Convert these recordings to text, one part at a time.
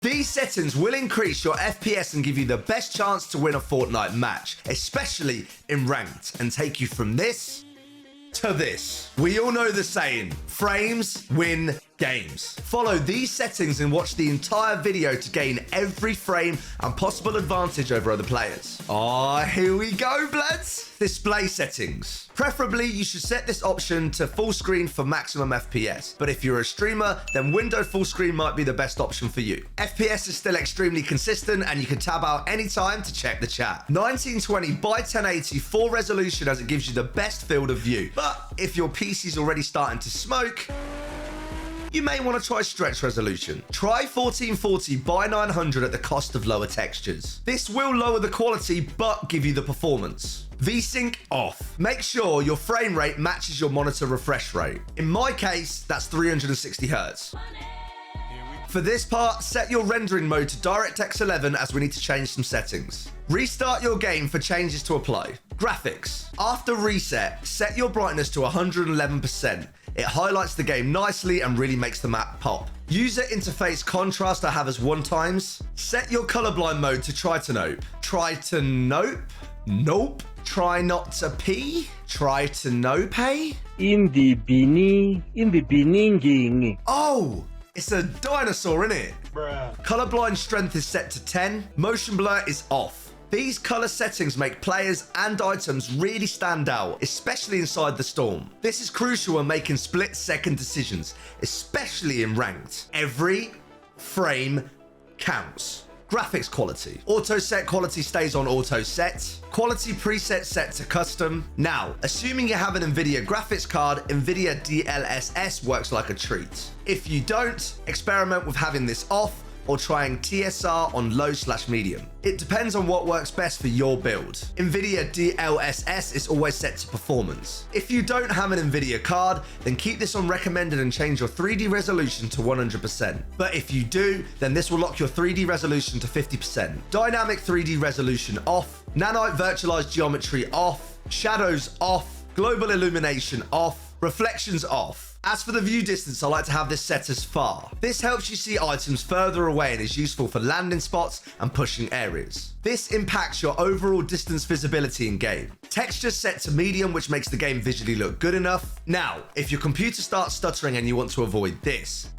These settings will increase your FPS and give you the best chance to win a Fortnite match, especially in ranked, and take you from this to this. We all know the saying, frames win games. Follow these settings and watch the entire video to gain every frame and possible advantage over other players. Here we go, bloods. Display settings. Preferably, you should set this option to full screen for maximum FPS. But if you're a streamer, then window full screen might be the best option for you. FPS is still extremely consistent and you can tab out anytime to check the chat. 1920 by 1080 full resolution as it gives you the best field of view. But if your PC's already starting to smoke, you may want to try stretch resolution. Try 1440 by 900 at the cost of lower textures. This will lower the quality, but give you the performance. VSync off. Make sure your frame rate matches your monitor refresh rate. In my case, that's 360 Hz. For this part, set your rendering mode to DirectX 11 as we need to change some settings. Restart your game for changes to apply. Graphics. After reset, set your brightness to 111%. It highlights the game nicely and really makes the map pop. User interface contrast I have as 1 times. Set your colorblind mode to try to nope. Try to nope? Nope. Try not to pee? Try to no pay? In the beginning. Oh! It's a dinosaur, innit? Bruh. Colorblind strength is set to 10. Motion blur is off. These color settings make players and items really stand out, especially inside the storm. This is crucial when making split-second decisions, especially in ranked. Every frame counts. Graphics quality. Auto set quality stays on auto set. Quality preset set to custom. Now, assuming you have an NVIDIA graphics card, NVIDIA DLSS works like a treat. If you don't, experiment with having this off or trying TSR on low/medium. It depends on what works best for your build. NVIDIA DLSS is always set to performance. If you don't have an NVIDIA card, then keep this on recommended and change your 3D resolution to 100%. But if you do, then this will lock your 3D resolution to 50%. Dynamic 3D resolution off, nanite virtualized geometry off, shadows off, global illumination off, reflections off. As for the view distance, I like to have this set as far. This helps you see items further away and is useful for landing spots and pushing areas. This impacts your overall distance visibility in game. Texture set to medium, which makes the game visually look good enough. Now, if your computer starts stuttering and you want to avoid this,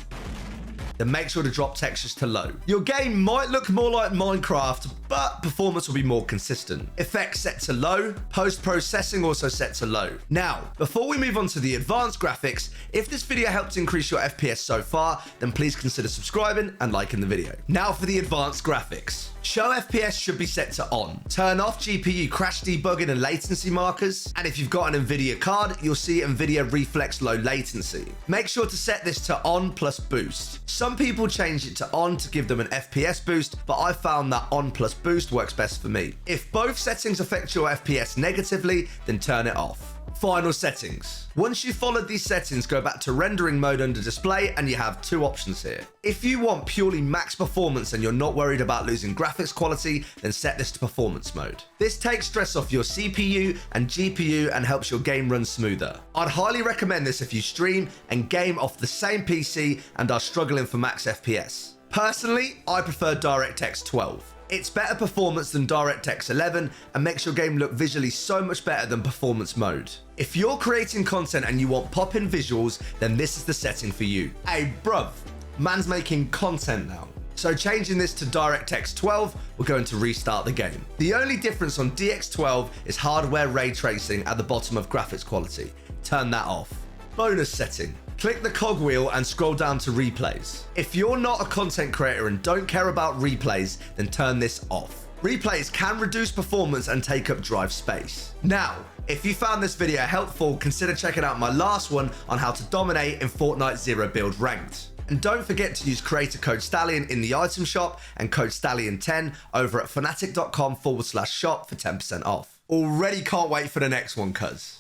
then make sure to drop textures to low. Your game might look more like Minecraft, but performance will be more consistent. Effects set to low, post-processing also set to low. Now, before we move on to the advanced graphics, if this video helped increase your FPS so far, then please consider subscribing and liking the video. Now for the advanced graphics. Show FPS should be set to on. Turn off GPU crash debugging and latency markers. And if you've got an NVIDIA card, you'll see NVIDIA Reflex Low Latency. Make sure to set this to on plus boost. Some people change it to on to give them an FPS boost, but I found that on plus boost works best for me. If both settings affect your FPS negatively, then turn it off. Final settings. Once you've followed these settings, go back to rendering mode under display and you have 2 options here. If you want purely max performance and you're not worried about losing graphics quality, then set this to performance mode. This takes stress off your CPU and GPU and helps your game run smoother. I'd highly recommend this if you stream and game off the same PC and are struggling for max FPS. Personally, I prefer DirectX 12. It's better performance than DirectX 11 and makes your game look visually so much better than performance mode. If you're creating content and you want pop-in visuals, then this is the setting for you. Hey bruv, man's making content now. So changing this to DirectX 12, we're going to restart the game. The only difference on DX12 is hardware ray tracing at the bottom of graphics quality. Turn that off. Bonus setting. Click the cogwheel and scroll down to replays. If you're not a content creator and don't care about replays, then turn this off. Replays can reduce performance and take up drive space. Now, if you found this video helpful, consider checking out my last one on how to dominate in Fortnite Zero Build Ranked. And don't forget to use creator code Stallion in the item shop and code Stallion10 over at fnatic.com/shop for 10% off. Already can't wait for the next one, cuz.